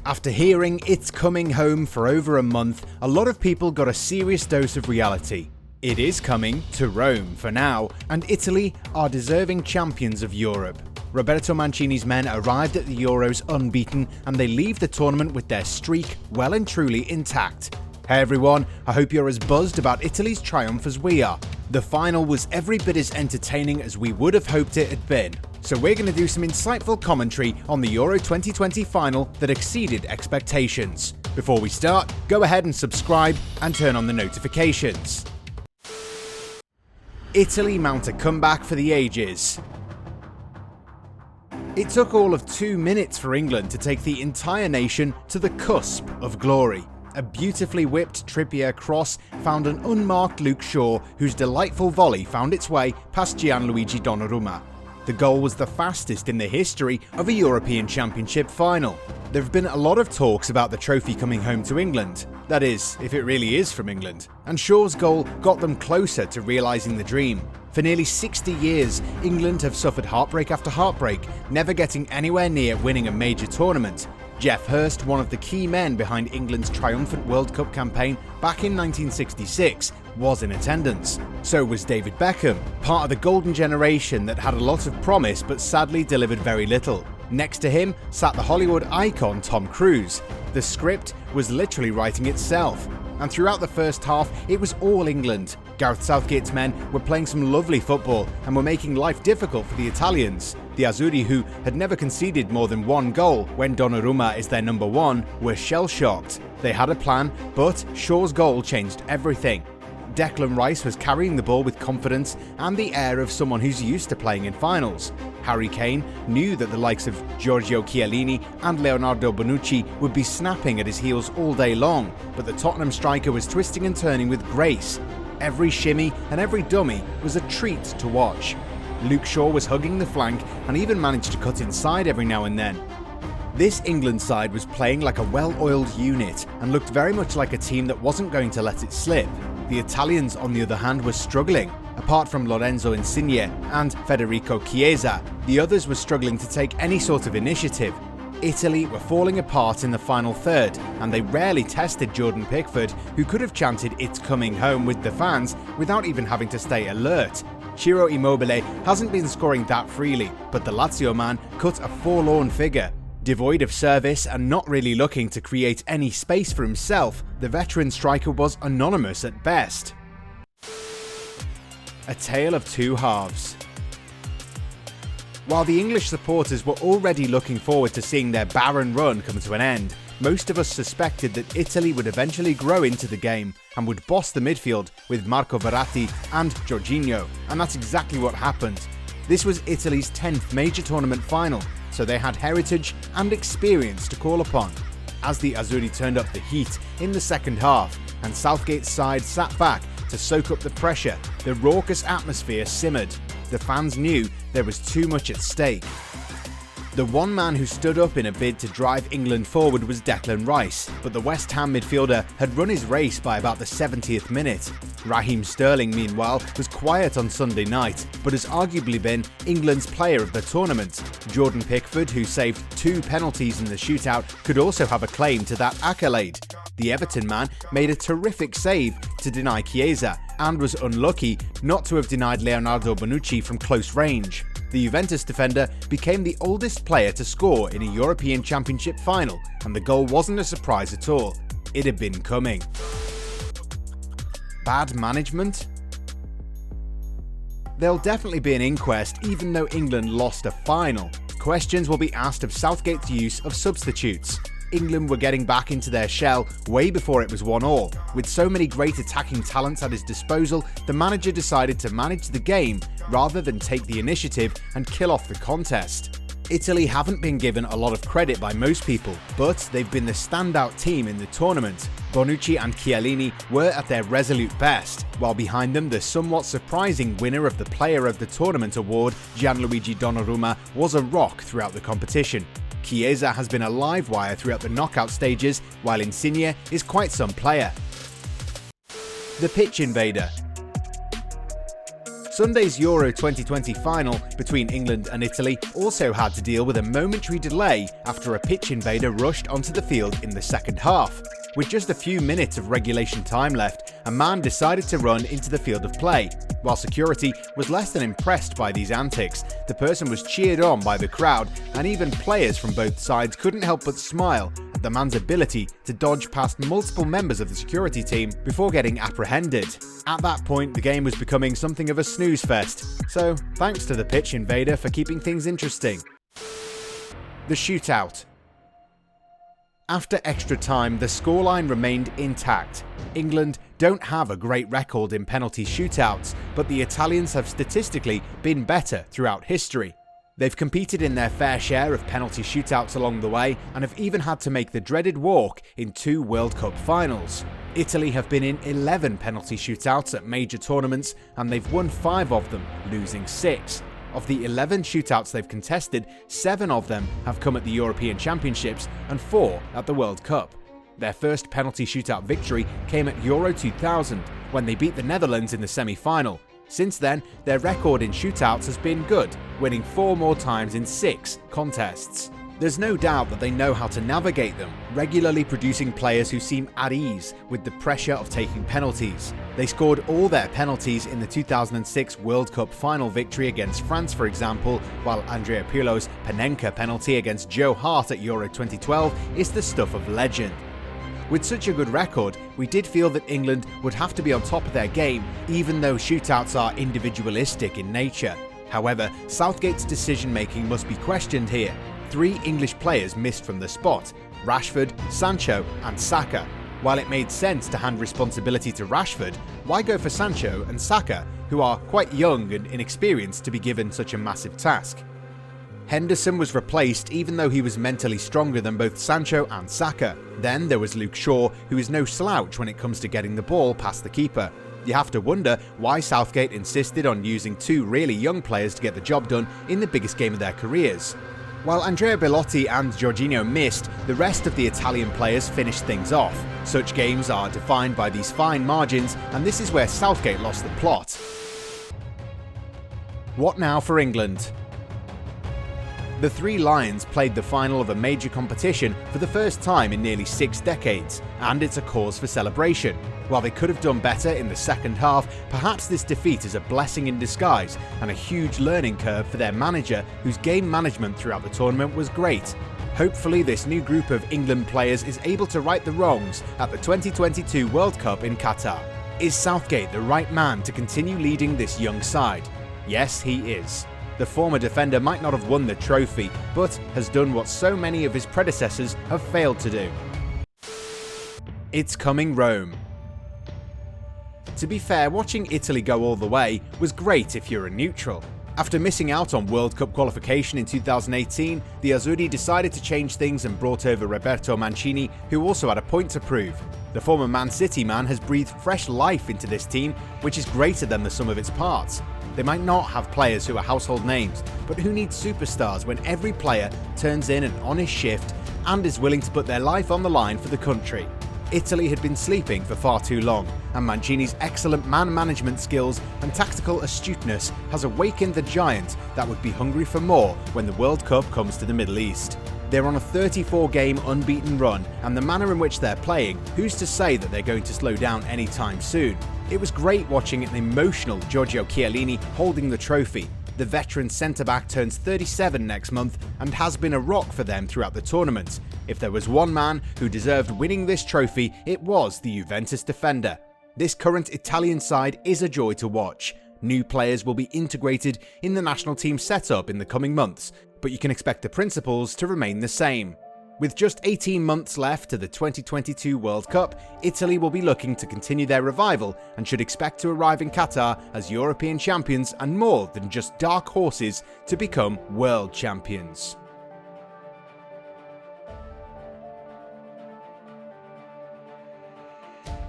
After hearing "It's Coming Home" for over a month, a lot of people got a serious dose of reality. It is coming to Rome for now, and Italy are deserving champions of Europe. Roberto Mancini's men arrived at the Euros unbeaten, and they leave the tournament with their streak well and truly intact. Hey everyone, I hope you're as buzzed about Italy's triumph as we are. The final was every bit as entertaining as we would have hoped it had been. So we're going to do some insightful commentary on the Euro 2020 final that exceeded expectations. Before we start, go ahead and subscribe and turn on the notifications. Italy mount a comeback for the ages. It took all of 2 minutes for England to take the entire nation to the cusp of glory. A beautifully whipped Trippier cross found an unmarked Luke Shaw, whose delightful volley found its way past Gianluigi Donnarumma. The goal was the fastest in the history of a European Championship final. There have been a lot of talks about the trophy coming home to England. That is, if it really is from England. And Shaw's goal got them closer to realising the dream. For nearly 60 years, England have suffered heartbreak after heartbreak, never getting anywhere near winning a major tournament. Geoff Hurst, one of the key men behind England's triumphant World Cup campaign back in 1966, was in attendance. So was David Beckham, part of the golden generation that had a lot of promise but sadly delivered very little. Next to him sat the Hollywood icon Tom Cruise. The script was literally writing itself. And throughout the first half, it was all England. Gareth Southgate's men were playing some lovely football and were making life difficult for the Italians. The Azzurri, who had never conceded more than one goal when Donnarumma is their number one, were shell-shocked. They had a plan, but Shaw's goal changed everything. Declan Rice was carrying the ball with confidence and the air of someone who's used to playing in finals. Harry Kane knew that the likes of Giorgio Chiellini and Leonardo Bonucci would be snapping at his heels all day long, but the Tottenham striker was twisting and turning with grace. Every shimmy and every dummy was a treat to watch. Luke Shaw was hugging the flank and even managed to cut inside every now and then. This England side was playing like a well-oiled unit and looked very much like a team that wasn't going to let it slip. The Italians, on the other hand, were struggling. Apart from Lorenzo Insigne and Federico Chiesa, the others were struggling to take any sort of initiative. Italy were falling apart in the final third, and they rarely tested Jordan Pickford, who could have chanted "It's coming home" with the fans without even having to stay alert. Ciro Immobile hasn't been scoring that freely, but the Lazio man cut a forlorn figure. Devoid of service and not really looking to create any space for himself, the veteran striker was anonymous at best. A tale of two halves. While the English supporters were already looking forward to seeing their barren run come to an end, most of us suspected that Italy would eventually grow into the game and would boss the midfield with Marco Verratti and Jorginho, and that's exactly what happened. This was Italy's 10th major tournament final, so they had heritage and experience to call upon. As the Azzurri turned up the heat in the second half and Southgate's side sat back to soak up the pressure, the raucous atmosphere simmered. The fans knew there was too much at stake. The one man who stood up in a bid to drive England forward was Declan Rice, but the West Ham midfielder had run his race by about the 70th minute. Raheem Sterling, meanwhile, was quiet on Sunday night, but has arguably been England's player of the tournament. Jordan Pickford, who saved 2 penalties in the shootout, could also have a claim to that accolade. The Everton man made a terrific save to deny Chiesa, and was unlucky not to have denied Leonardo Bonucci from close range. The Juventus defender became the oldest player to score in a European Championship final, and the goal wasn't a surprise at all. It had been coming. Bad management? There'll definitely be an inquest even though England lost a final. Questions will be asked of Southgate's use of substitutes. England were getting back into their shell way before it was 1-1. With so many great attacking talents at his disposal, the manager decided to manage the game rather than take the initiative and kill off the contest. Italy haven't been given a lot of credit by most people, but they've been the standout team in the tournament. Bonucci and Chiellini were at their resolute best, while behind them the somewhat surprising winner of the Player of the Tournament award, Gianluigi Donnarumma, was a rock throughout the competition. Chiesa has been a live wire throughout the knockout stages, while Insigne is quite some player. The pitch invader. Sunday's Euro 2020 final between England and Italy also had to deal with a momentary delay after a pitch invader rushed onto the field in the second half. With just a few minutes of regulation time left, a man decided to run into the field of play. While security was less than impressed by these antics, the person was cheered on by the crowd, and even players from both sides couldn't help but smile at the man's ability to dodge past multiple members of the security team before getting apprehended. At that point, the game was becoming something of a snooze fest, so thanks to the pitch invader for keeping things interesting. The shootout. After extra time, the scoreline remained intact. England don't have a great record in penalty shootouts, but the Italians have statistically been better throughout history. They've competed in their fair share of penalty shootouts along the way, and have even had to make the dreaded walk in 2 World Cup finals. Italy have been in 11 penalty shootouts at major tournaments, and they've won 5 of them, losing 6. Of the 11 shootouts they've contested, 7 of them have come at the European Championships and 4 at the World Cup. Their first penalty shootout victory came at Euro 2000, when they beat the Netherlands in the semi-final. Since then, their record in shootouts has been good, winning 4 more times in 6 contests. There's no doubt that they know how to navigate them, regularly producing players who seem at ease with the pressure of taking penalties. They scored all their penalties in the 2006 World Cup final victory against France, for example, while Andrea Pirlo's Panenka penalty against Joe Hart at Euro 2012 is the stuff of legend. With such a good record, we did feel that England would have to be on top of their game, even though shootouts are individualistic in nature. However, Southgate's decision-making must be questioned here. 3 English players missed from the spot: Rashford, Sancho and Saka. While it made sense to hand responsibility to Rashford, why go for Sancho and Saka, who are quite young and inexperienced to be given such a massive task? Henderson was replaced even though he was mentally stronger than both Sancho and Saka. Then there was Luke Shaw, who is no slouch when it comes to getting the ball past the keeper. You have to wonder why Southgate insisted on using 2 really young players to get the job done in the biggest game of their careers. While Andrea Bellotti and Jorginho missed, the rest of the Italian players finished things off. Such games are defined by these fine margins, and this is where Southgate lost the plot. What now for England? The 3 Lions played the final of a major competition for the first time in nearly 6 decades, and it's a cause for celebration. While they could have done better in the second half, perhaps this defeat is a blessing in disguise and a huge learning curve for their manager, whose game management throughout the tournament was great. Hopefully this new group of England players is able to right the wrongs at the 2022 World Cup in Qatar. Is Southgate the right man to continue leading this young side? Yes, he is. The former defender might not have won the trophy, but has done what so many of his predecessors have failed to do. It's coming Rome. To be fair, watching Italy go all the way was great if you're a neutral. After missing out on World Cup qualification in 2018, the Azzurri decided to change things and brought over Roberto Mancini, who also had a point to prove. The former Man City man has breathed fresh life into this team, which is greater than the sum of its parts. They might not have players who are household names, but who needs superstars when every player turns in an honest shift and is willing to put their life on the line for the country? Italy had been sleeping for far too long, and Mancini's excellent man management skills and tactical astuteness has awakened the giant that would be hungry for more when the World Cup comes to the Middle East. They're on a 34-game unbeaten run, and the manner in which they're playing, who's to say that they're going to slow down anytime soon? It was great watching an emotional Giorgio Chiellini holding the trophy. The veteran centre-back turns 37 next month and has been a rock for them throughout the tournament. If there was one man who deserved winning this trophy, it was the Juventus defender. This current Italian side is a joy to watch. New players will be integrated in the national team setup in the coming months, but you can expect the principles to remain the same. With just 18 months left to the 2022 World Cup, Italy will be looking to continue their revival and should expect to arrive in Qatar as European champions and more than just dark horses to become world champions.